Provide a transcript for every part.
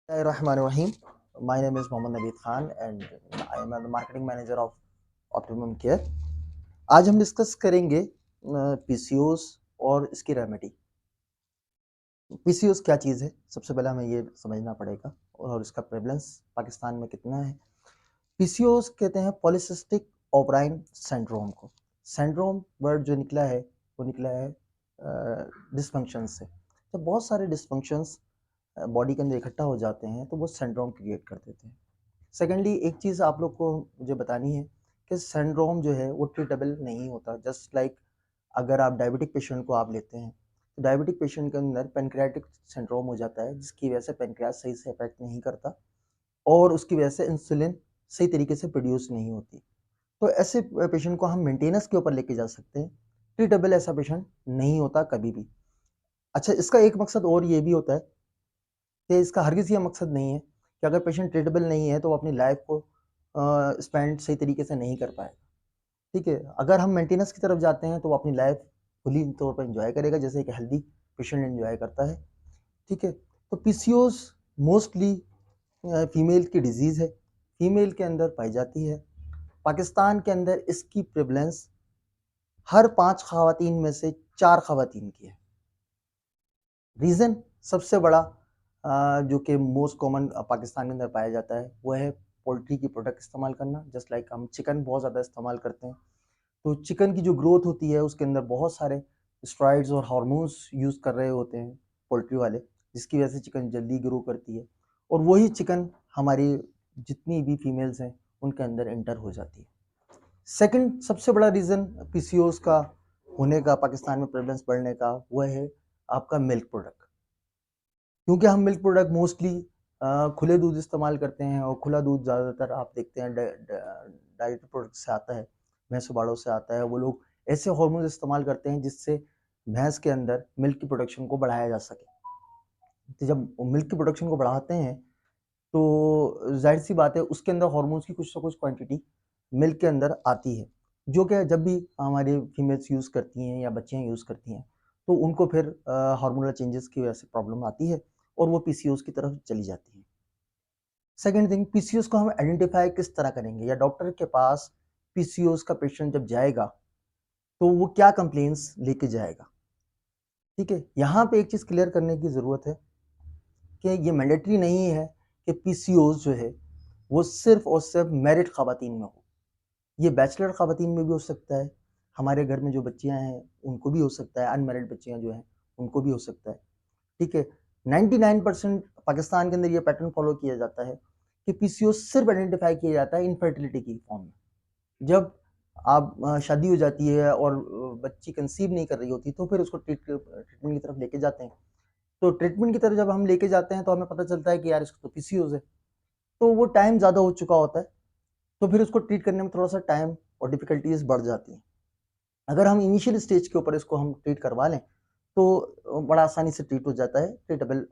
Bismillahirrahmanirrahim. My name is Mohammad Naveed Khan and I am the marketing manager of Optimum Care. आज हम discuss करेंगे PCOS और इसकी remedy. PCOS क्या चीज़ है, सबसे पहले हमें ये समझना पड़ेगा और इसका प्रेवलेंस पाकिस्तान में कितना है। पीसीओस कहते हैं पॉलीसिस्टिक ओवराइन सिंड्रोम को। सिंड्रोम वर्ड जो निकला है वो निकला है डिसफंक्शन से। तो बहुत सारे डिसफंक्शंस बॉडी के अंदर इकट्ठा हो जाते हैं तो वो सिंड्रोम क्रिएट कर देते हैं। सेकेंडली एक चीज़ आप लोग को मुझे बतानी है कि सिंड्रोम जो है वो ट्रीटेबल नहीं होता। जस्ट लाइक अगर आप डायबिटिक पेशेंट को आप लेते हैं तो डायबिटिक पेशेंट के अंदर पेनक्रियाटिक सिंड्रोम हो जाता है जिसकी वजह से पेनक्रियास सही से इफेक्ट नहीं करता और उसकी वजह से इंसुलिन सही तरीके से प्रोड्यूस नहीं होती। तो ऐसे पेशेंट को हम मेंटेनेंस के ऊपर लेके जा सकते हैं। ट्रीटेबल ऐसा पेशेंट नहीं होता कभी भी। अच्छा, इसका एक मकसद और ये भी होता है कि इसका हरगिज़ ये मकसद नहीं है कि अगर पेशेंट ट्रीटेबल नहीं है तो वो अपनी लाइफ को स्पेंड सही तरीके से नहीं कर पाएगा। ठीक है, अगर हम मेंटेनेंस की तरफ जाते हैं तो वो अपनी लाइफ फुली तौर पर एंजॉय करेगा जैसे एक हेल्दी पेशेंट एंजॉय करता है। ठीक है, तो पीसीओस मोस्टली फीमेल की डिजीज़ है, फीमेल के अंदर पाई जाती है। पाकिस्तान के अंदर इसकी प्रेवलेंस हर 5 ख़वातीन में से 4 ख़वातीन की है। रीज़न सबसे बड़ा जो कि मोस्ट कॉमन पाकिस्तान के अंदर पाया जाता है वो है पोल्ट्री की प्रोडक्ट इस्तेमाल करना। जस्ट लाइक हम चिकन बहुत ज़्यादा इस्तेमाल करते हैं तो चिकन की जो ग्रोथ होती है उसके अंदर बहुत सारे स्टेरॉइड्स और हार्मोन्स यूज़ कर रहे होते हैं पोल्ट्री वाले, जिसकी वजह से चिकन जल्दी ग्रो करती है और वही चिकन हमारी जितनी भी फीमेल्स हैं उनके अंदर एंटर हो जाती है। सेकंड सबसे बड़ा रीज़न पीसीओएस का होने का, पाकिस्तान में प्रेवलेंस बढ़ने का, वो है आपका मिल्क प्रोडक्ट। क्योंकि हम मिल्क प्रोडक्ट मोस्टली खुले दूध इस्तेमाल करते हैं और खुला दूध ज़्यादातर आप देखते हैं डाइट प्रोडक्ट से आता है, भैंस बाड़ों से आता है। वो लोग ऐसे हार्मोन इस्तेमाल करते हैं जिससे भैंस के अंदर मिल्क की प्रोडक्शन को बढ़ाया जा सके। तो जब मिल्क की प्रोडक्शन को बढ़ाते हैं तो जाहिर सी बात है उसके अंदर हार्मोन्स की कुछ ना कुछ क्वांटिटी मिल्क के अंदर आती है, जो कि जब भी हमारी फीमेल्स यूज़ करती हैं या बच्चियाँ यूज़ करती हैं तो उनको फिर हार्मोनल चेंजेस की वजह से प्रॉब्लम आती है और वो पीसीओएस की तरफ चली जाती है। सेकंड थिंग, पीसीओएस को हम आइडेंटिफाई किस तरह करेंगे या डॉक्टर के पास पीसीओएस का पेशेंट जब जाएगा तो वो क्या कंप्लेंट्स लेके जाएगा। ठीक है, यहाँ पे एक चीज़ क्लियर करने की ज़रूरत है कि ये मैंडेटरी नहीं है कि पीसीओएस जो है वो सिर्फ और सिर्फ मैरिड ख़वातीन में हो। ये बैचलर ख़वातीन में भी हो सकता है, हमारे घर में जो बच्चियाँ हैं उनको भी हो सकता है, अनमैरिड बच्चियाँ जो हैं उनको भी हो सकता है। ठीक है, 99% पाकिस्तान के अंदर ये पैटर्न फॉलो किया जाता है कि पीसीओएस सिर्फ आइडेंटिफाई किया जाता है इनफर्टिलिटी की फॉर्म में। जब आप शादी हो जाती है और बच्ची कंसीव नहीं कर रही होती तो फिर उसको ट्रीटमेंट की तरफ लेके जाते हैं। तो ट्रीटमेंट की तरफ जब हम लेके जाते हैं तो हमें पता चलता है कि यार इसको तो पीसीओएस है, तो वो टाइम ज़्यादा हो चुका होता है, तो फिर उसको ट्रीट करने में थोड़ा-सा टाइम और डिफ़िकल्टीज़ बढ़ जाती हैं। अगर हम इनिशियल स्टेज के ऊपर इसको हम ट्रीट करवा लें तो बड़ा आसानी से ट्रीट हो जाता है, ट्रीटेबल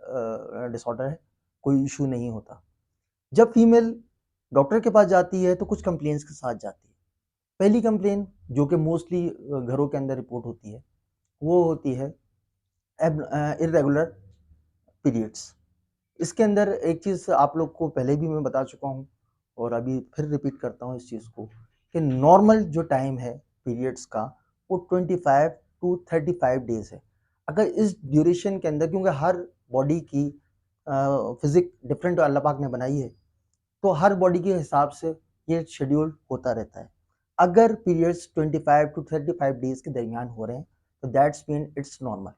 डिसऑर्डर है, कोई इशू नहीं होता। जब फीमेल डॉक्टर के पास जाती है तो कुछ कंप्लेंट्स के साथ जाती है। पहली कंप्लेन जो कि मोस्टली घरों के अंदर रिपोर्ट होती है वो होती है इर्रेगुलर पीरियड्स। इसके अंदर एक चीज़ आप लोग को पहले भी मैं बता चुका हूँ और अभी फिर रिपीट करता हूँ इस चीज़ को कि नॉर्मल जो टाइम है पीरियड्स का वो 25 टू 35 डेज़ है। अगर इस ड्यूरेशन के अंदर, क्योंकि हर बॉडी की फिजिक डिफरेंट अल्लाह पाक ने बनाई है, तो हर बॉडी के हिसाब से ये शेड्यूल होता रहता है। अगर पीरियड्स 25 टू 35 डेज़ के दरमियान हो रहे हैं तो दैट्स मीन इट्स नॉर्मल।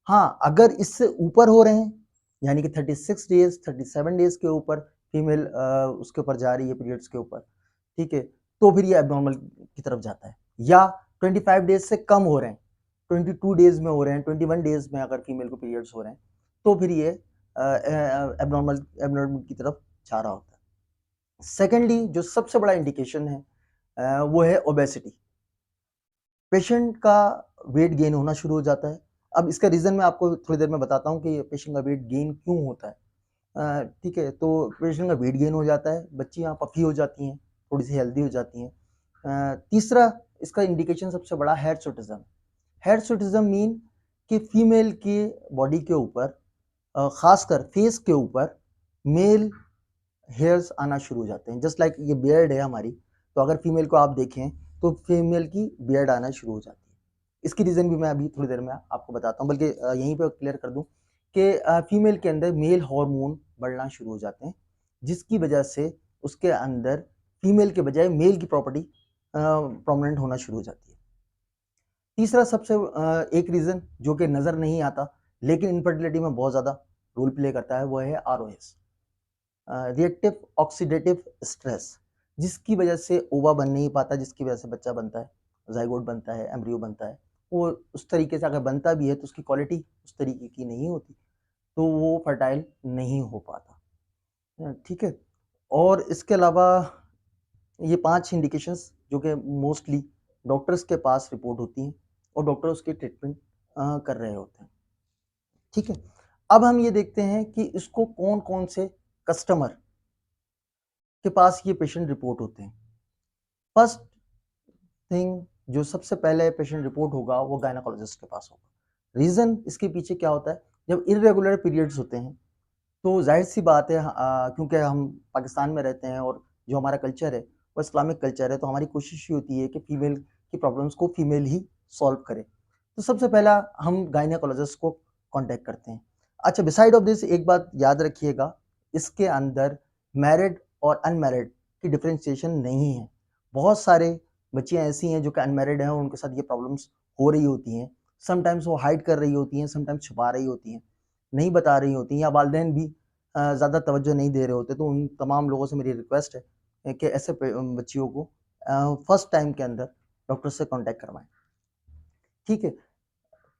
हाँ, अगर इससे ऊपर हो रहे हैं यानी कि 36 डेज़ 37 डेज़ के ऊपर फीमेल उसके ऊपर जा रही है पीरियड्स के ऊपर, ठीक है, तो फिर ये एब्नॉर्मल की तरफ जाता है। या 25 डेज़ से कम हो रहे हैं, 22 डेज़ में हो रहे हैं, 21 डेज़ में अगर फीमेल को पीरियड्स हो रहे हैं तो फिर ये एब्नॉर्मल की तरफ जा रहा होता है। सेकेंडली जो सबसे बड़ा इंडिकेशन है वो है ओबेसिटी। पेशेंट का वेट गेन होना शुरू हो जाता है। अब इसका रीज़न मैं आपको थोड़ी देर में बताता हूँ कि पेशेंट का वेट गेन क्यों होता है। ठीक है, तो पेशेंट का वेट गेन हो जाता है, बच्चियाँ पफी हो जाती हैं, थोड़ी-सी हेल्दी हो जाती हैं। तीसरा इसका इंडिकेशन सबसे बड़ा हिर्सुटिज़म। हिर्सुटिज़म मीन कि फीमेल की बॉडी के ऊपर ख़ासकर फेस के ऊपर मेल हेयर्स आना शुरू हो जाते हैं। जस्ट लाइक ये बियर्ड है हमारी, तो अगर फीमेल को आप देखें तो फीमेल की बियर्ड आना शुरू हो जाती है। इसकी रीज़न भी मैं अभी थोड़ी देर में आपको बताता हूँ, बल्कि यहीं पे क्लियर कर दूँ कि फीमेल के अंदर मेल हार्मोन बढ़ना शुरू हो जाते हैं, जिसकी वजह से उसके अंदर फीमेल के बजाय मेल की प्रॉपर्टी प्रोमिनेंट होना शुरू हो जाती है। तीसरा सबसे एक रीज़न जो कि नज़र नहीं आता लेकिन इनफर्टिलिटी में बहुत ज़्यादा रोल प्ले करता है, वो है आरओएस, रिएक्टिव ऑक्सीडेटिव स्ट्रेस, जिसकी वजह से ओवा बन नहीं पाता, जिसकी वजह से बच्चा बनता है, जाइगोट बनता है, एम्ब्रियो बनता है। वो उस तरीके से अगर बनता भी है तो उसकी क्वालिटी उस तरीके की नहीं होती, तो वो फर्टाइल नहीं हो पाता। ठीक है। और इसके अलावा ये 5 इंडिकेशंस जो कि मोस्टली डॉक्टर्स के पास रिपोर्ट होती हैं और डॉक्टर उसकी ट्रीटमेंट कर रहे होते हैं। ठीक है। अब हम ये देखते हैं कि इसको कौन-कौन से कस्टमर के पास ये पेशेंट रिपोर्ट होते हैं। फर्स्ट थिंग जो सबसे पहले पेशेंट रिपोर्ट होगा वो गायनेकोलॉजिस्ट के पास होगा। रीज़न इसके पीछे क्या होता है, जब इर्रेगुलर पीरियड्स होते हैं तो ज़ाहिर-सी बात है, क्योंकि हम पाकिस्तान में रहते हैं और जो हमारा कल्चर है वो इस्लामिक कल्चर है, तो हमारी कोशिश ये होती है कि फीमेल की प्रॉब्लम्स को फीमेल ही सॉल्व करे। तो सबसे पहला हम गायनेकोलॉजिस्ट को कॉन्टैक्ट करते हैं। अच्छा, बिसाइड ऑफ दिस एक बात याद रखिएगा, इसके अंदर मैरिड और अनमैरिड की डिफरेंशिएशन नहीं है। बहुत सारे बच्चियाँ ऐसी हैं जो कि अनमैरिड हैं और उनके साथ ये प्रॉब्लम्स हो रही होती हैं। समटाइम्स वो हाइड कर रही होती हैं, समटाइम्स छुपा रही होती हैं, नहीं बता रही होती हैं, या वालिदैन भी ज़्यादा तवज्जो नहीं दे रहे होते। तो उन तमाम लोगों से मेरी रिक्वेस्ट है कि ऐसे बच्चियों को फर्स्ट टाइम के अंदर डॉक्टर से कॉन्टैक्ट करवाएँ। ठीक है।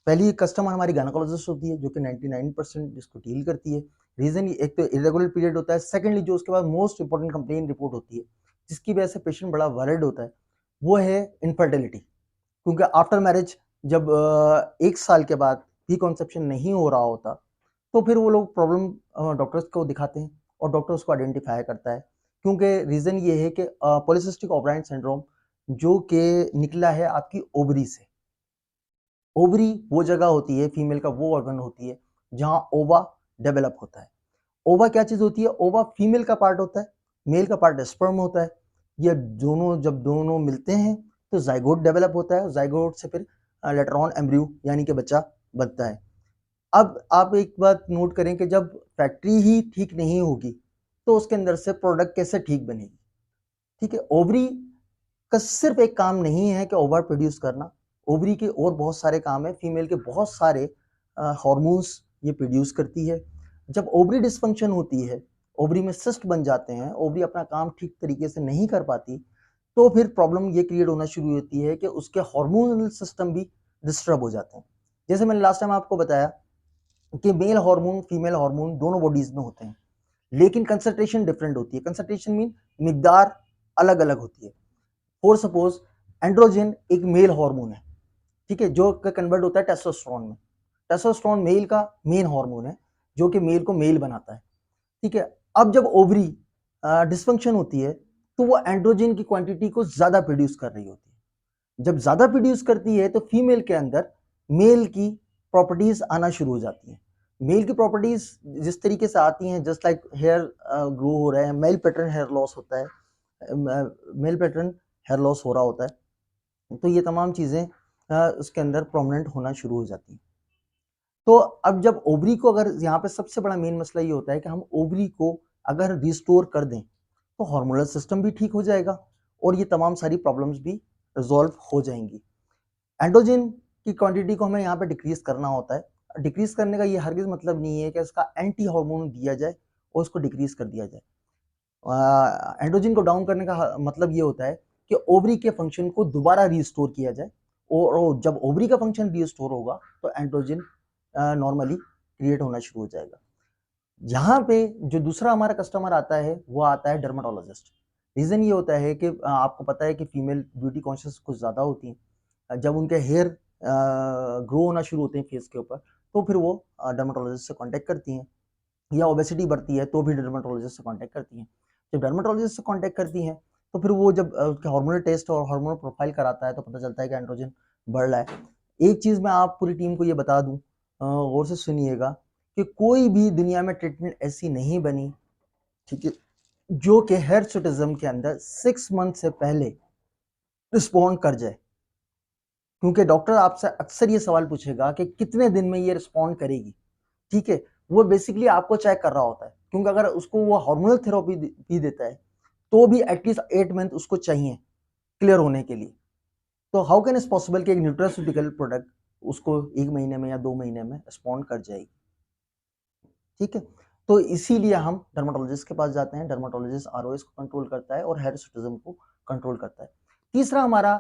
पहली कस्टमर हमारी गायनेकोलॉजिस्ट होती है जो कि 99% इसको डील करती है। रीज़न एक तो इर्रेगुलर पीरियड होता है, सेकंडली जो उसके बाद मोस्ट इंपॉर्टेंट कंप्लेंट रिपोर्ट होती है, जिसकी वजह से पेशेंट बड़ा वरीड होता है, वो है इनफर्टिलिटी। क्योंकि आफ्टर मैरिज जब 1 साल के बाद प्री कंसेप्शन नहीं हो रहा होता, तो फिर वो लोग प्रॉब्लम डॉक्टर्स को दिखाते हैं और डॉक्टर उसको आइडेंटिफाई करता है। क्योंकि रीज़न ये है कि पॉलीसिस्टिक ओवराइन सिंड्रोम जो कि निकला है आपकी ओवरी से। ओवरी वो जगह होती है, फीमेल का वो ऑर्गन होती है जहाँ ओवा डेवलप होता है। ओवा क्या चीज़ होती है? ओवा फीमेल का पार्ट होता है, मेल का पार्ट स्पर्म होता है। ये दोनों जब दोनों मिलते हैं तो ज़ाइगोट डेवलप होता है, ज़ाइगोट से फिर लेटर ऑन एम्ब्रियो यानी कि बच्चा बनता है। अब आप एक बात नोट करें कि जब फैक्ट्री ही ठीक नहीं होगी, तो उसके अंदर से प्रोडक्ट कैसे ठीक बनेगी? ठीक है। ओवरी का सिर्फ एक काम नहीं है कि ओवर प्रोड्यूस करना, ओवरी के और बहुत सारे काम है। फीमेल के बहुत सारे हार्मोन्स ये प्रोड्यूस करती है। जब ओवरी डिसफंक्शन होती है, ओवरी में सिस्ट बन जाते हैं, ओवरी अपना काम ठीक तरीके से नहीं कर पाती, तो फिर प्रॉब्लम ये क्रिएट होना शुरू होती है कि उसके हार्मोनल सिस्टम भी डिस्टर्ब हो जाते हैं। जैसे मैंने लास्ट टाइम आपको बताया कि मेल हार्मोन, फीमेल हार्मोन दोनों बॉडीज में होते हैं, लेकिन कंसंट्रेशन डिफरेंट होती है। कंसंट्रेशन मीन मिकदार अलग-अलग होती है। फॉर सपोज एंड्रोजन एक मेल हार्मोन है, ठीक है, जो कन्वर्ट होता है टेस्टोस्टेरोन में। टेस्टोस्टेरोन मेल का मेन हार्मोन है जो कि मेल को मेल बनाता है। ठीक है। अब जब ओवरी डिसफंक्शन होती है तो वो एंड्रोजन की क्वांटिटी को ज्यादा प्रोड्यूस कर रही होती है। जब ज्यादा प्रोड्यूस करती है तो फीमेल के अंदर मेल की प्रॉपर्टीज आना शुरू हो जाती हैं। मेल की प्रॉपर्टीज जिस तरीके से आती हैं, जस्ट लाइक हेयर ग्रो हो रहा है, मेल पैटर्न हेयर लॉस होता है, मेल पैटर्न हेयर लॉस हो रहा होता है, तो ये तमाम चीज़ें उसके अंदर प्रोमिनेंट होना शुरू हो जाती हैं। तो अब जब ओवरी को, अगर यहाँ पे सबसे बड़ा मेन मसला ये होता है कि हम ओवरी को अगर रिस्टोर कर दें तो हार्मोनल सिस्टम भी ठीक हो जाएगा और ये तमाम सारी प्रॉब्लम्स भी रिजॉल्व हो जाएंगी। एंड्रोजन की क्वांटिटी को हमें यहाँ पे डिक्रीज करना होता है। डिक्रीज करने का ये हरगिज मतलब नहीं है कि इसका एंटी हार्मोन दिया जाए और उसको डिक्रीज कर दिया जाए। एंड्रोजन को डाउन करने का मतलब ये होता है कि ओवरी के फंक्शन को दोबारा रिस्टोर किया जाए, और जब ओवरी का फंक्शन रिस्टोर होगा तो एंड्रोजन नॉर्मली क्रिएट होना शुरू हो जाएगा। यहाँ पे जो दूसरा हमारा कस्टमर आता है वो आता है डर्माटोलॉजिस्ट। रीज़न ये होता है कि आपको पता है कि फीमेल ब्यूटी कॉन्शियस कुछ ज़्यादा होती हैं। जब उनके हेयर ग्रो होना शुरू होते हैं फेस के ऊपर, तो फिर वो डर्माटोलॉजिस्ट से कांटेक्ट करती हैं, या ओबेसिटी बढ़ती है तो भी डर्माटोलॉजिस्ट से कांटेक्ट करती हैं। जब डर्माटोलॉजिस्ट से कांटेक्ट करती हैं तो फिर वो जब उसके हार्मोनल टेस्ट और हार्मोनल प्रोफाइल कराता है तो पता चलता है कि एंड्रोजन बढ़ रहा है। एक चीज़ मैं आप पूरी टीम को ये बता दूं, गौर से सुनिएगा, कि कोई भी दुनिया में ट्रीटमेंट ऐसी नहीं बनी ठीक है, जो कि हिर्सुटिज्म के अंदर 6 मंथ से पहले रिस्पॉन्ड कर जाए। क्योंकि डॉक्टर आपसे अक्सर ये सवाल पूछेगा कि कितने दिन में ये रिस्पॉन्ड करेगी, ठीक है, वो बेसिकली आपको चेक कर रहा होता है, क्योंकि अगर उसको वो हार्मोनल थेरेपी भी देता है तो भी एटलीस्ट 8 मंथ उसको चाहिए क्लियर होने के लिए। तो हाउ कैन इज पॉसिबल कि एक न्यूट्रास्यूटिकल प्रोडक्ट उसको 1 महीने में या 2 महीने में रिस्पॉन्ड कर जाएगी, ठीक है। तो इसीलिए हम डर्माटोलॉजिस्ट के पास जाते हैं, डर्माटोलॉजिस्ट आरओएस को कंट्रोल करता है और हिर्सुटिज्म को कंट्रोल करता है। तीसरा हमारा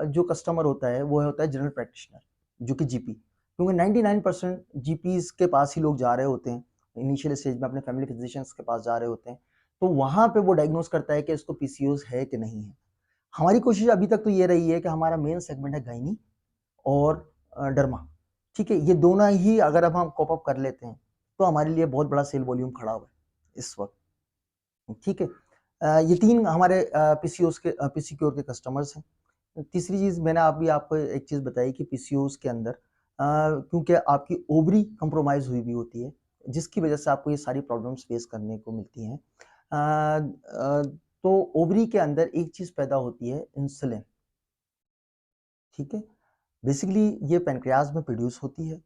जो कस्टमर होता है वो होता है जनरल प्रैक्टिशनर, जो कि जीपी, क्योंकि 99% जीपीज के पास ही लोग जा रहे होते हैं, इनिशियल स्टेज में अपने फैमिली फिजिशियंस के पास जा रहे होते हैं, तो वहां पे वो डायग्नोज करता है कि इसको पीसीओएस है कि नहीं है। हमारी कोशिश अभी तक तो ये रही है कि हमारा मेन सेगमेंट है गायनी और डर्मा, ठीक है, ये दोनों ही अगर अब हम कॉप अप कर लेते हैं तो हमारे लिए बहुत बड़ा सेल वॉल्यूम खड़ा हुआ है इस वक्त, ठीक है। ये 3 हमारे पीसीओस के पीसीक्योर के कस्टमर्स हैं। तीसरी चीज मैंने अभी आपको एक चीज बताई कि पीसीओस के अंदर क्योंकि आपकी ओवरी कंप्रोमाइज हुई भी होती है, जिसकी वजह से आपको ये सारी प्रॉब्लम्स फेस करने को मिलती हैं। तो ओवरी के अंदर एक चीज पैदा होती है, इंसुलिन, ठीक है। बेसिकली ये पैनक्रियाज में प्रोड्यूस होती है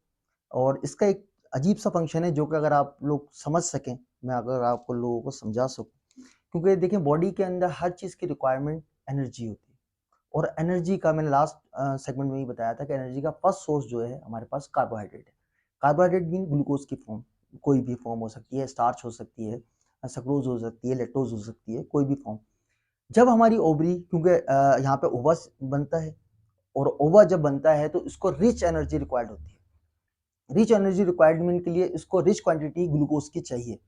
और इसका एक अजीब सा फंक्शन है जो कि अगर आप लोग समझ सकें, मैं अगर आपको लोगों को समझा सकूं, क्योंकि देखिए बॉडी के अंदर हर चीज की रिक्वायरमेंट एनर्जी होती है, और एनर्जी का मैंने लास्ट सेगमेंट में ही बताया था कि एनर्जी का फर्स्ट सोर्स जो है हमारे पास कार्बोहाइड्रेट है। कार्बोहाइड्रेट मीन ग्लूकोज की फॉर्म, कोई भी फॉर्म हो सकती है, स्टार्च हो सकती है, सक्रोज हो सकती है, लेक्टोज हो सकती है, कोई भी फॉर्म। जब हमारी ओवरी, क्योंकि यहाँ पे ओवा बनता है और ओवा जब बनता है तो इसको रिच एनर्जी रिक्वायर्ड होती है। रिच एनर्जी रिक्वायरमेंट के लिए इसको रिच क्वांटिटी ग्लूकोज की चाहिए,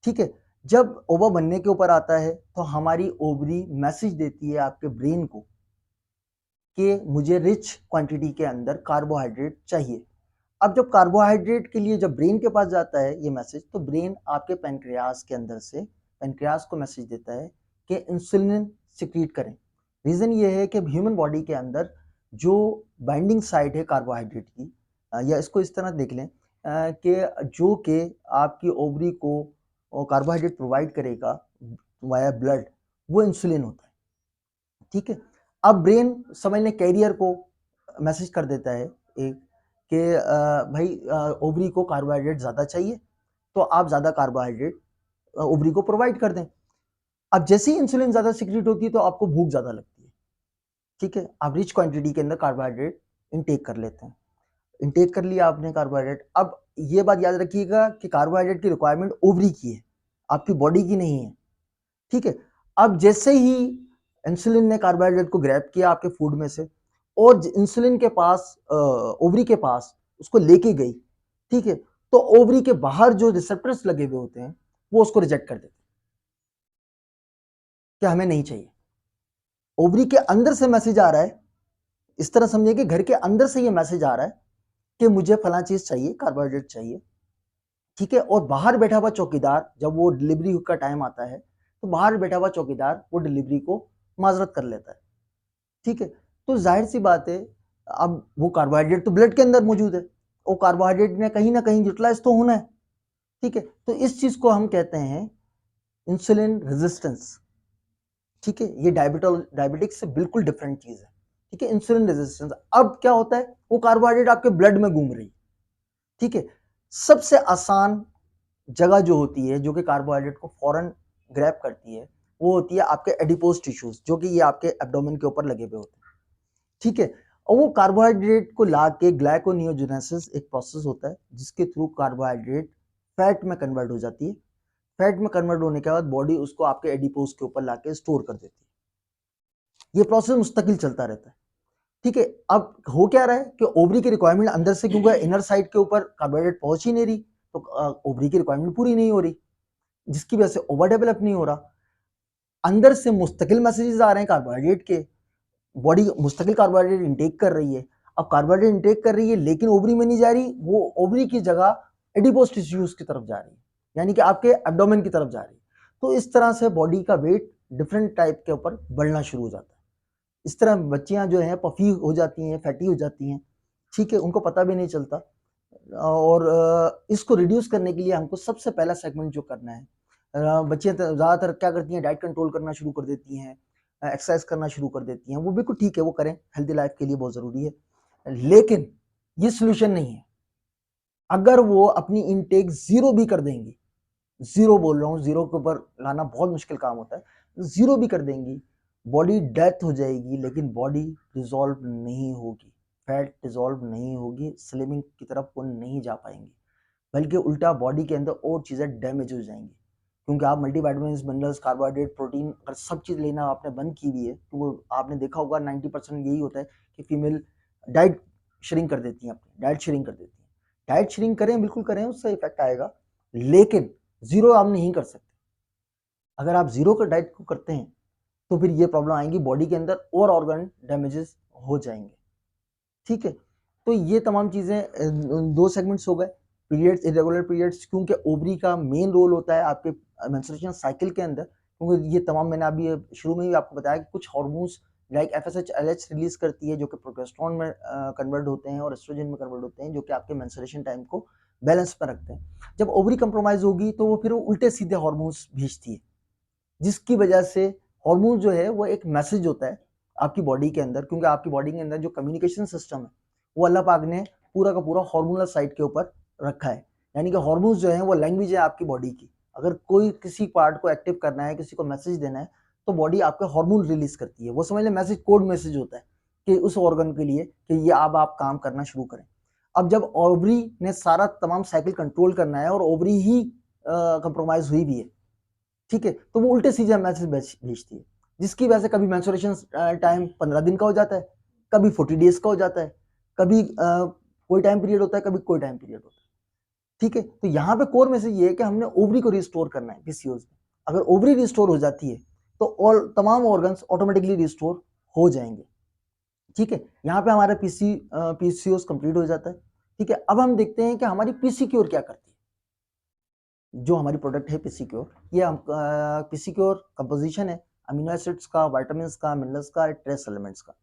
ठीक है। जब ओवा बनने के ऊपर आता है तो हमारी ओवरी मैसेज देती है आपके ब्रेन को कि मुझे रिच क्वांटिटी के अंदर कार्बोहाइड्रेट चाहिए। अब जब कार्बोहाइड्रेट के लिए जब ब्रेन के पास जाता है ये मैसेज, तो ब्रेन आपके पैनक्रियाज के अंदर से पैनक्रियाज को मैसेज देता है कि इंसुलिन सिक्रीट करें। रीजन ये है कि ह्यूमन बॉडी के अंदर जो बाइंडिंग साइट है कार्बोहाइड्रेट की, या इसको इस तरह देख लें कि जो कि आपकी ओवरी को कार्बोहाइड्रेट प्रोवाइड करेगा वाया ब्लड, वो इंसुलिन होता है, ठीक है। अब ब्रेन समझ लें कैरियर को मैसेज कर देता है एक कि भाई ओवरी को कार्बोहाइड्रेट ज़्यादा चाहिए, तो आप ज़्यादा कार्बोहाइड्रेट ओवरी को प्रोवाइड कर दें। अब जैसे ही इंसुलिन ज़्यादा सिक्रीट होती है तो आपको भूख ज़्यादा लगती है, ठीक है, आप रिच क्वांटिटी के अंदर कार्बोहाइड्रेट इनटेक कर लेते हैं। इनटेक कर लिया आपने कार्बोहाइड्रेट। अब ये बात याद रखिएगा कि कार्बोहाइड्रेट की रिक्वायरमेंट ओवरी की है, आपकी बॉडी की नहीं है, ठीक है। अब जैसे ही इंसुलिन ने कार्बोहाइड्रेट को ग्रैब किया आपके फूड में से और इंसुलिन के पास ओवरी के पास उसको लेके गई, ठीक है, तो ओवरी के बाहर जो रिसेप्टर्स लगे हुए होते हैं वो उसको रिजेक्ट कर देते हैं कि हमें नहीं चाहिए। ओवरी के अंदर से मैसेज आ रहा है, इस तरह समझिए कि घर के अंदर से ये मैसेज आ रहा है कि मुझे फला चीज चाहिए, कार्बोहाइड्रेट चाहिए, ठीक है। और बाहर बैठा हुआ चौकीदार, जब वो डिलीवरी का टाइम आता है तो बाहर बैठा हुआ चौकीदार वो डिलीवरी को माजरत कर लेता है, ठीक है। तो जाहिर सी बात है, अब वो कार्बोहाइड्रेट तो ब्लड के अंदर मौजूद है, वो कार्बोहाइड्रेट ने कहीं ना कहीं यूटिलाइज तो होना है, ठीक है। तो इस चीज को हम कहते हैं इंसुलिन रेजिस्टेंस, ठीक है। ये डायबिटिक्स से बिल्कुल डिफरेंट चीज है, ठीक है, इंसुलिन रेजिस्टेंस। अब क्या होता है, वो कार्बोहाइड्रेट आपके ब्लड में घूम रही है, ठीक है। सबसे आसान जगह जो होती है जो कि कार्बोहाइड्रेट को फौरन ग्रैब करती है, वो होती है आपके एडिपोज टिश्यूज, जो कि ये आपके एब्डोमेन के ऊपर लगे हुए होते हैं, ठीक है। और वो कार्बोहाइड्रेट को ला के ग्लाइकोनियोजेनेसिस एक प्रोसेस होता है जिसके थ्रू कार्बोहाइड्रेट फैट में कन्वर्ट हो जाती है। फैट में कन्वर्ट होने के बाद बॉडी उसको आपके एडिपोज के ऊपर लाके स्टोर कर देती है। ये प्रोसेस मुस्तकिल चलता रहता है, ठीक है। अब हो क्या रहा है कि ओवरी की रिक्वायरमेंट अंदर से, क्योंकि इनर साइड के ऊपर कार्बोहाइड्रेट पहुंच ही नहीं रही, तो ओवरी की रिक्वायरमेंट पूरी नहीं हो रही, जिसकी वजह से ओवर डेवलप नहीं हो रहा। अंदर से मुस्तकिल मैसेजेस आ रहे हैं कार्बोहाइड्रेट के, बॉडी मुस्तकिल कार्बोहाइड्रेट इंटेक कर रही है। अब कार्बोहाइड्रेट इंटेक कर रही है लेकिन ओवरी में नहीं जा रही, वो ओवरी की जगह एडिपोज टिश्यूज की तरफ जा रही है, यानी कि आपके एब्डोमेन की तरफ जा रही है। तो इस तरह से बॉडी का वेट डिफरेंट टाइप के ऊपर बढ़ना शुरू हो जाता है। इस तरह बच्चियां जो हैं पफी हो जाती हैं, फैटी हो जाती हैं, ठीक है, उनको पता भी नहीं चलता। और इसको रिड्यूस करने के लिए हमको सबसे पहला सेगमेंट जो करना है बच्चियाँ ज़्यादातर क्या करती हैं, डाइट कंट्रोल करना शुरू कर देती हैं, एक्सरसाइज करना शुरू कर देती हैं। वो बिल्कुल ठीक है, वो करें, हेल्दी लाइफ के लिए बहुत ज़रूरी है, लेकिन ये सोल्यूशन नहीं है। अगर वो अपनी इनटेक ज़ीरो भी कर देंगी, ज़ीरो बोल रहा हूँ, ज़ीरो के ऊपर लाना बहुत मुश्किल काम होता है, ज़ीरो भी कर देंगी, बॉडी डेथ हो जाएगी, लेकिन बॉडी डिसॉल्व नहीं होगी, फैट डिसॉल्व नहीं होगी, स्लिमिंग की तरफ वो नहीं जा पाएंगी, बल्कि उल्टा बॉडी के अंदर और चीज़ें डैमेज हो जाएंगी। क्योंकि आप मल्टीविटामिन्स, मिनरल्स, कार्बोहाइड्रेट, प्रोटीन अगर सब चीज़ लेना आपने बंद की हुई है, तो वो आपने देखा होगा 90% यही होता है कि फीमेल डाइट श्रिंक कर देती हैं, अपनी डाइट श्रिंक कर देती हैं। डाइट श्रिंक करें, बिल्कुल करें, उससे इफेक्ट आएगा, लेकिन ज़ीरो आप नहीं कर सकते। अगर आप ज़ीरो का डाइट को करते हैं तो फिर ये प्रॉब्लम आएंगी, बॉडी के अंदर और ऑर्गन डैमेजेस हो जाएंगे। ठीक है, तो ये तमाम चीज़ें दो सेगमेंट्स हो गए, पीरियड्स, इरेगुलर पीरियड्स, क्योंकि ओवरी का मेन रोल होता है आपके मेंस्ट्रुएशन साइकिल के अंदर, क्योंकि ये तमाम मैंने अभी शुरू में ही आपको बताया कि कुछ hormones like FSH, LH release करती है जो कि प्रोजेस्टेरोन में कन्वर्ट होते हैं और एस्ट्रोजन में कन्वर्ट होते हैं, जो कि आपके मेंस्ट्रुएशन टाइम को बैलेंस पर रखते हैं। जब ओवरी कंप्रोमाइज होगी तो वो फिर उल्टे सीधे हार्मोन्स भेजती है, जिसकी वजह से हार्मोन जो है वो एक मैसेज होता है आपकी बॉडी के अंदर, क्योंकि आपकी बॉडी के अंदर जो कम्युनिकेशन सिस्टम है वो अल्लाह पाक ने पूरा का पूरा हार्मोनल साइड के ऊपर रखा है। यानी कि हार्मोन्स जो है वो लैंग्वेज है आपकी बॉडी की। अगर कोई किसी पार्ट को एक्टिव करना है, किसी को मैसेज देना है, तो बॉडी आपके हार्मोन रिलीज करती है। वो समझ लें मैसेज, कोड मैसेज होता है कि उस ऑर्गन के लिए कि ये अब आप काम करना शुरू करें। अब जब ओवरी ने सारा तमाम साइकिल कंट्रोल करना है और ओवरी ही कंप्रोमाइज हुई भी है, ठीक है, तो वो उल्टे सीधे मैसेज भेजती है, जिसकी वजह से कभी मेंस्ट्रुएशन टाइम 15 दिन का हो जाता है, कभी 40 डेज का हो जाता है, कभी कोई टाइम पीरियड होता है, कभी कोई टाइम पीरियड होता है। ठीक है, तो यहाँ पे कोर मैसेज ये है कि हमने ओवरी को रिस्टोर करना है पीसीओज में। अगर ओवरी रिस्टोर हो जाती है तो ऑल तमाम ऑर्गन्स ऑटोमेटिकली रिस्टोर हो जाएंगे। ठीक है, यहाँ पे हमारा पीसीओज कंप्लीट हो जाता है। ठीक है, अब हम देखते हैं कि हमारी पीसी क्योर क्या करती है। जो हमारी प्रोडक्ट है पीसी क्योर, ये पीसी क्योर कंपोजिशन है अमीनो एसिड्स का, विटामिन्स का, मिनरल्स का, ट्रेस एलिमेंट्स का।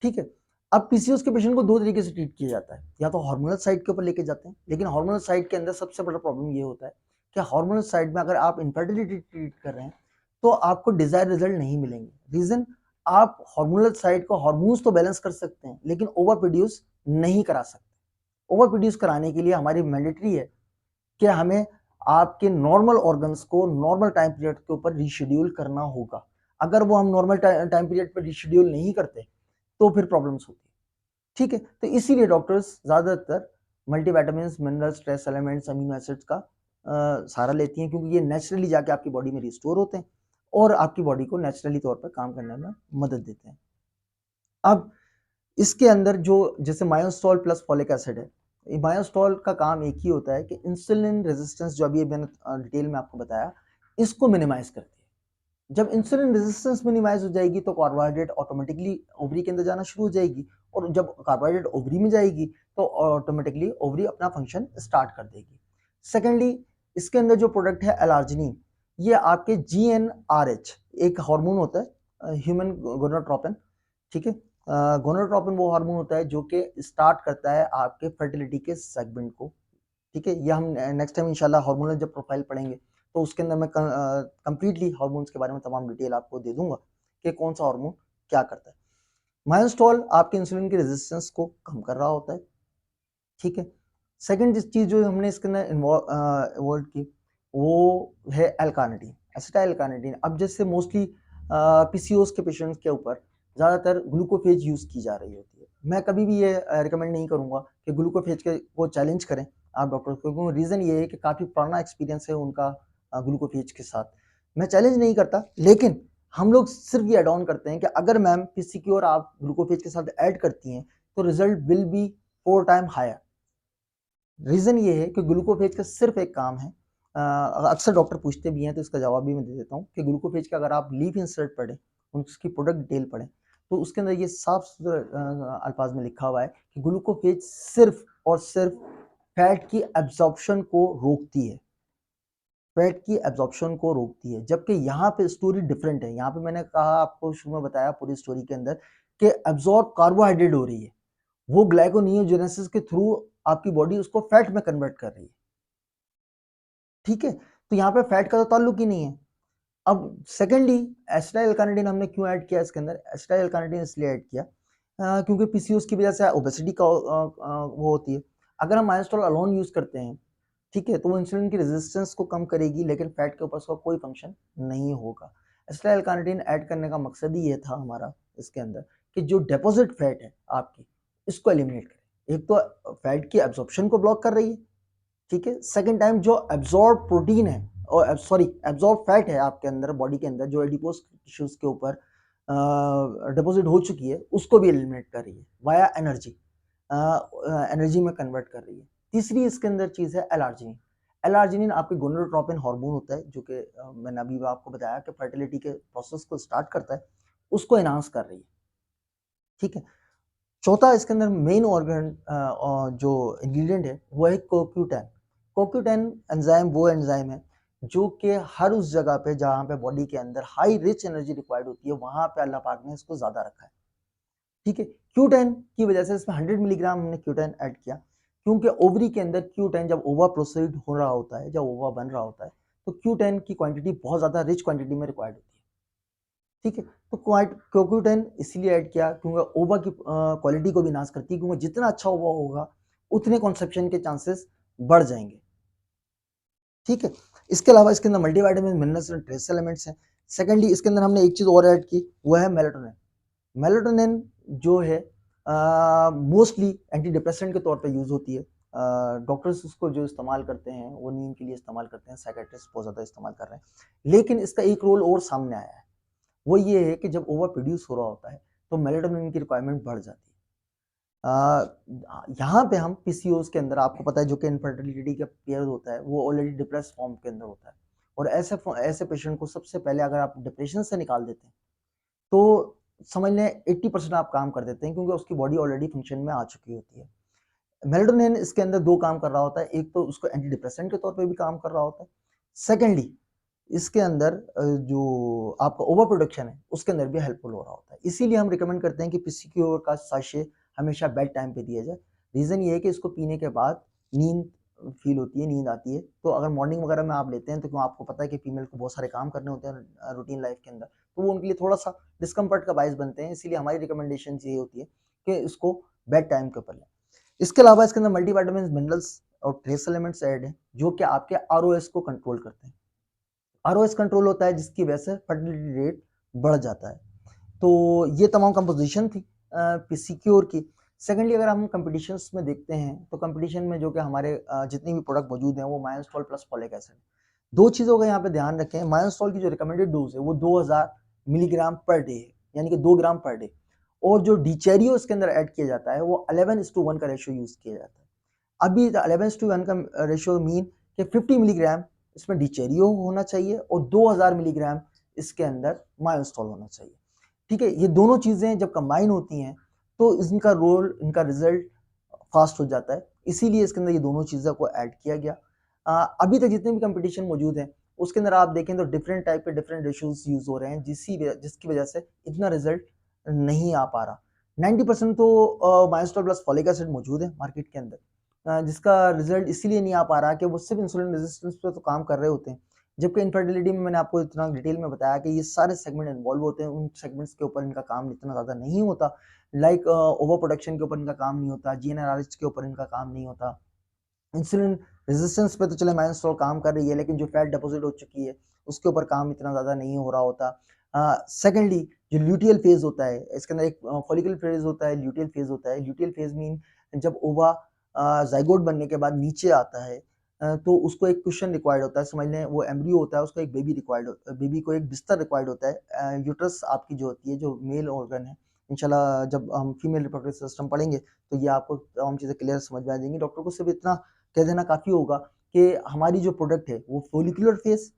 ठीक है, अब पीसीओएस के पेशेंट को दो तरीके से ट्रीट किया जाता है, या तो हार्मोनल साइड के ऊपर लेके जाते हैं, लेकिन हार्मोनल साइड के अंदर सबसे बड़ा प्रॉब्लम ये होता है कि हार्मोनल साइड में अगर आप इनफर्टिलिटी ट्रीट कर रहे हैं तो आपको डिजायर रिजल्ट नहीं मिलेंगे। रीजन, आप हार्मोनल साइड को हार्मोन्स तो बैलेंस कर सकते हैं, लेकिन ओवर प्रोड्यूस नहीं करा सकते। ओवर प्रोड्यूस कराने के लिए हमारी मैंडेटरी है कि हमें आपके नॉर्मल ऑर्गन्स को नॉर्मल टाइम पीरियड के ऊपर रिशेड्यूल करना होगा। अगर वो हम नॉर्मल टाइम पीरियड पर रिशेड्यूल नहीं करते तो फिर प्रॉब्लम्स होती है। ठीक है, तो इसीलिए डॉक्टर्स ज्यादातर multivitamins, minerals, trace elements, amino acids का सहारा लेती हैं, क्योंकि ये नेचुरली जाके आपकी बॉडी में रिस्टोर होते हैं और आपकी बॉडी को नेचुरली तौर पर काम करने में मदद देते हैं। अब इसके अंदर जो जैसे मायोस्टॉल प्लस फॉलिक एसिड है, मायोस्टॉल का काम एक ही होता है कि इंसुलिन रेजिस्टेंस, जो अभी मैंने डिटेल में आपको बताया, इसको मिनिमाइज करती है। जब इंसुलिन रेजिस्टेंस मिनिमाइज हो जाएगी तो कार्बोहाइड्रेट ऑटोमेटिकली ओवरी के अंदर जाना शुरू हो जाएगी, और जब कार्बोहाइड्रेट ओवरी में जाएगी तो ऑटोमेटिकली ओवरी अपना फंक्शन स्टार्ट कर देगी। सेकेंडली, इसके अंदर जो प्रोडक्ट है एलार्जिनिन, ये आपके GnRH एक हार्मोन होता है, ह्यूमन गोनाडोट्रोपिन। ठीक है, गोनाडोट्रोपिन वो हार्मोन होता है जो कि स्टार्ट करता है आपके फर्टिलिटी के सेगमेंट को। ठीक है, ये हम नेक्स्ट टाइम इंशाल्लाह हार्मोनल जब प्रोफाइल पढ़ेंगे तो उसके अंदर मैं कंप्लीटली हार्मोन्स के बारे में तमाम डिटेल आपको दे दूंगा कि कौन सा हार्मोन क्या करता है। मायोस्टॉल आपके इंसुलिन की रेजिस्टेंस को कम कर रहा होता है। ठीक है, सेकंड चीज जो हमने इसके अंदर इन्वॉल्व की वो है एल्कानिटीन, एसिटाइल एल्कानिटीन। अब जैसे मोस्टली पीसीओएस के पेशेंट्स के ऊपर ज़्यादातर ग्लूकोफेज यूज़ की जा रही होती है। मैं कभी भी ये रिकमेंड नहीं करूँगा कि ग्लूकोफेज के को चैलेंज करें आप डॉक्टर को, क्योंकि रीज़न ये है कि काफ़ी पुराना एक्सपीरियंस है उनका ग्लूकोफेज के साथ। मैं चैलेंज नहीं करता, लेकिन हम लोग सिर्फ ये एड ऑन करते हैं कि अगर मैम पीसी की और आप ग्लूकोफेज के साथ ऐड करती हैं तो result will be 4 time higher. Reason ये है कि ग्लूकोफेज का सिर्फ एक काम है, अक्सर डॉक्टर पूछते भी हैं तो इसका जवाब भी मैं दे देता हूँ कि ग्लूकोफेज का अगर आप लीफ इंसर्ट पढ़ें, उसकी प्रोडक्ट डिटेल पढ़ें, तो उसके अंदर ये साफ सुथरे अल्फाज में लिखा हुआ है कि ग्लूकोफेज सिर्फ और सिर्फ फैट की एब्जॉर्प्शन को रोकती है, फैट की एब्जॉर्प्शन को रोकती है। जबकि यहाँ पे स्टोरी डिफरेंट है। यहाँ पे मैंने कहा, आपको शुरू में बताया पूरी स्टोरी के अंदर कि एब्जॉर्ब कार्बोहाइड्रेट हो रही है, वो ग्लाइकोनियोजेनेसिस के थ्रू आपकी बॉडी उसको फैट में कन्वर्ट कर रही है। ठीक है, तो यहाँ पे फैट का तो ताल्लुक ही नहीं है। अब सेकेंडली एसिटाइल कार्निटीन हमने क्यों ऐड किया इसके अंदर? एसिटाइल कार्निटीन इसलिए ऐड किया क्योंकि पीसीओएस की वजह से ओबेसिटी का वो होती है। अगर हम माइलस्टोल अलोन यूज करते हैं, ठीक है, तो वो इंसुलिन की रेजिस्टेंस को कम करेगी, लेकिन फैट के ऊपर उसका कोई फंक्शन नहीं होगा। एसिटाइल कार्निटीन ऐड करने का मकसद ही ये था हमारा इसके अंदर कि जो डिपॉजिट फैट है आपकी, इसको एलिमिनेट करें। एक तो फैट की एब्जॉर्प्शन को ब्लॉक कर रही है, ठीक है। सेकंड टाइम जो एब्जॉर्ब प्रोटीन है और सॉरी एब्जॉर्ब फैट है आपके अंदर, बॉडी के अंदर जो एडिपोज टिश्यूज के ऊपर डिपॉजिट हो चुकी है, उसको भी एलिमिनेट कर रही है वाया एनर्जी, एनर्जी में कन्वर्ट कर रही है। तीसरी इसके अंदर चीज है एलार्जिनिन। एलार्जिनिन आपके गोनाडोट्रोपिन हार्मोन होता है, जो कि मैंने अभी आपको बताया कि फर्टिलिटी के प्रोसेस को स्टार्ट करता है, उसको एनहांस कर रही है, ठीक है। चौथा इसके अंदर मेन ऑर्गन जो इंग्रेडिएंट है वो है कोक्यूटेन। कोक्यूटेन एंजाइम वो एंजाइम है जो कि हर उस जगह पे जहाँ पे बॉडी के अंदर हाई रिच एनर्जी रिक्वायर्ड होती है, वहां पे अल्लाह पाक ने इसको ज्यादा रखा है, ठीक है। क्यूटेन की वजह से इसमें 100 मिलीग्राम हमने क्यूटेन ऐड किया, क्योंकि ओवरी के अंदर क्यूटेन जब ओवा प्रोसीड हो रहा होता है, जब ओवा बन रहा होता है, तो क्यूटेन की क्वांटिटी बहुत ज्यादा रिच क्वांटिटी में रिक्वायर्ड होती है, ठीक है। तो कोक्यूटेन इसलिए ऐड किया क्योंकि ओवा की क्वालिटी को भी नाश करती है, क्योंकि जितना अच्छा ओवा होगा उतने कॉन्सेप्शन के चांसेस बढ़ जाएंगे, ठीक है। इसके अलावा इसके अंदर multivitamin, minerals and trace elements हैं। सेकेंडली इसके अंदर हमने एक चीज और ऐड की, वो है मेलाटोनिन। मेलाटोनिन जो है मोस्टली एंटी डिप्रेसेंट के तौर पे यूज होती है। डॉक्टर्स उसको जो इस्तेमाल करते हैं वो नींद के लिए इस्तेमाल करते हैं, साइकेट्रिस्ट बहुत ज़्यादा इस्तेमाल कर रहे हैं। लेकिन इसका एक रोल और सामने आया है, वो ये है कि जब ओवर प्रोड्यूस हो रहा होता है तो मेलाटोनिन की रिक्वायरमेंट बढ़ जाती है। यहाँ पे हम पीसीओएस के अंदर, आपको पता है, जो कि इनफर्टिलिटी का पीरियड होता है, वो ऑलरेडी डिप्रेस फॉर्म के अंदर होता है, और ऐसे पेशेंट को सबसे पहले अगर आप डिप्रेशन से निकाल देते हैं तो समझ लें 80% आप काम कर देते हैं, क्योंकि उसकी बॉडी ऑलरेडी फंक्शन में आ चुकी होती है। मेलाटोनिन इसके अंदर दो काम कर रहा होता है, एक तो उसको एंटी डिप्रेसेंट के तौर पे भी काम कर रहा होता है, सेकेंडली इसके अंदर जो आपका ओवर प्रोडक्शन है उसके अंदर भी हेल्पफुल हो रहा होता है। इसीलिए हम रिकमेंड करते हैं कि पीसीक्यूआर का साशे हमेशा बेड टाइम पे दिया जाए। रीज़न ये है कि इसको पीने के बाद नींद फील होती है, नींद आती है, तो अगर मॉर्निंग वगैरह में आप लेते हैं तो क्यों, आपको पता है कि फीमेल को बहुत सारे काम करने होते हैं रूटीन लाइफ के अंदर, तो वो उनके लिए थोड़ा सा डिस्कम्फर्ट का बायस बनते हैं। इसीलिए हमारी रिकमेंडेशन ये होती है कि इसको बेड टाइम के ऊपर लें। इसके अलावा इसके अंदर मल्टीविटामिन, मिनरल्स और ट्रेस एलिमेंट्स ऐड हैं, जो कि आपके आरओएस को कंट्रोल करते हैं। आरओएस कंट्रोल होता है जिसकी वजह से फर्टिलिटी रेट बढ़ जाता है। तो ये तमाम कंपोजिशन थी सिक्योर की। सेकेंडली अगर हम कंपटीशंस में देखते हैं तो कंपटीशन में जो कि हमारे जितनी भी प्रोडक्ट मौजूद हैं वो माइनस्टॉल प्लस फॉलिक एसिड। दो चीज़ों का यहाँ पे ध्यान रखें, माइनस्टॉल की जो रिकमेंडेड डोज है वो 2000 मिलीग्राम पर डे है, यानी कि 2 ग्राम पर डे, और जो डिचेरियो इसके अंदर ऐड किया जाता है वो 11:1 का रेशियो यूज किया जाता है। अभी 11:1 का रेशियो मीन कि 50 मिलीग्राम इसमें डिचेरियो होना चाहिए और 2000 मिलीग्राम इसके अंदर माइलस्टॉल होना चाहिए, ठीक है। ये दोनों चीजें जब कंबाइन होती हैं तो इनका रोल, इनका रिजल्ट फास्ट हो जाता है, इसीलिए इसके अंदर ये दोनों चीज़ों को ऐड किया गया। अभी तक जितने भी कंपटीशन मौजूद हैं उसके अंदर आप देखें तो डिफरेंट टाइप के डिफरेंट रेशियोज यूज हो रहे हैं, जिसकी वजह से इतना रिजल्ट नहीं आ पा रहा। 90% तो माइलस्टोल प्लस फॉलिक एसिड मौजूद है मार्केट के अंदर, जिसका रिजल्ट इसीलिए नहीं आ पा रहा कि वो सिर्फ इंसुलिन रेजिस्टेंस पे तो काम कर रहे होते हैं, जबकि इनफर्टिलिटी में मैंने आपको इतना डिटेल में बताया कि ये सारे सेगमेंट इन्वॉल्व होते हैं, उन सेगमेंट्स के ऊपर इनका काम इतना ज़्यादा नहीं होता। लाइक ओवर प्रोडक्शन के ऊपर इनका काम नहीं होता, जीएनआरएच के ऊपर इनका काम नहीं होता। इंसुलिन रेजिस्टेंस पे तो चले माइनस्टॉल काम कर रही है, लेकिन जो फैट डिपॉजिट हो चुकी है उसके ऊपर काम इतना ज़्यादा नहीं हो रहा होता। सेकेंडली जो ल्यूटियल फेज होता है, इसके अंदर एक फॉलिकल फेज होता है, ल्यूटियल फेज होता है। ल्यूटियल फेज मीन जब ओवा जाइगोट बनने के बाद नीचे आता है, तो उसको एक क्वेश्चन रिक्वायर्ड होता है, समझ लें वो एम्ब्रियो होता है, उसको एक बेबी रिक्वायर्ड, बेबी को एक बिस्तर रिक्वायर्ड होता है। यूट्रस आपकी जो होती है, जो मेल ऑर्गन है, इंशाल्लाह जब हम फीमेल रिप्रोडक्टिव सिस्टम पढ़ेंगे तो ये आपको तमाम चीज़ें क्लियर समझ में आ जाएंगी। डॉक्टर को सिर्फ इतना कह देना काफ़ी होगा कि हमारी जो प्रोडक्ट है वो फोलिकुलर फेज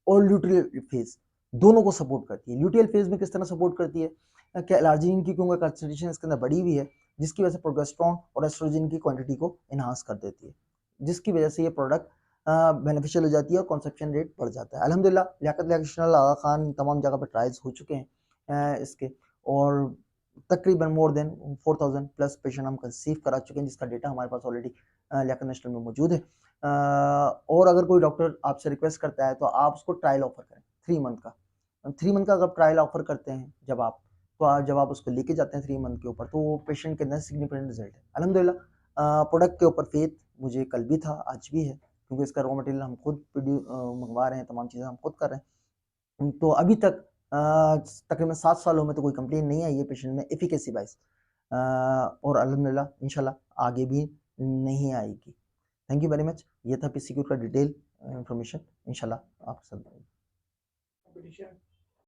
और ल्यूटियल फेज दोनों को सपोर्ट करती है। ल्यूटियल फेज में किस तरह सपोर्ट करती है कि एलार्जिन की क्योंकि कंसंट्रेशन इसके अंदर बढ़ी हुई है, जिसकी वजह से प्रोजेस्टेरोन और एस्ट्रोजन की क्वांटिटी को इनहांस कर देती है, जिसकी वजह से ये प्रोडक्ट बेनिफिशियल हो जाती है और कंसप्शन रेट बढ़ जाता है। अल्हम्दुलिल्लाह लियाकत इलेक्शनल आगा खान तमाम जगह पर ट्रायल्स हो चुके हैं इसके, और तकरीबन मोर देन 4000 प्लस पेशेंट हम कंसीव करा चुके हैं, जिसका डेटा हमारे पास ऑलरेडी लियाकत नेशनल में मौजूद है। और अगर कोई डॉक्टर आपसे रिक्वेस्ट करता है तो आप उसको ट्रायल ऑफर करें 3 मंथ का। 3 मंथ का अगर ट्रायल ऑफर करते हैं जब आप उसको लेके जाते हैं 3 मंथ के ऊपर, तो वो पेशेंट के अंदर सिग्निफिकेंट रिजल्ट है अल्हम्दुलिल्लाह। प्रोडक्ट के ऊपर फेथ मुझे कल भी था, आज भी है, क्योंकि इसका रॉ मटेरियल हम खुद मंगवा रहे हैं, तमाम चीज़ें हम खुद कर रहे हैं। तो अभी तक तकरीबन 7 सालों में तो कोई कंप्लेन नहीं आई है पेशेंट में एफिकेसी वाइज, और अल्हम्दुलिल्लाह इंशाल्लाह आगे भी नहीं आएगी। Thank you very much. ये था पीसीक्यू का डिटेल इंफॉर्मेशन। इंशाल्लाह आपके साथ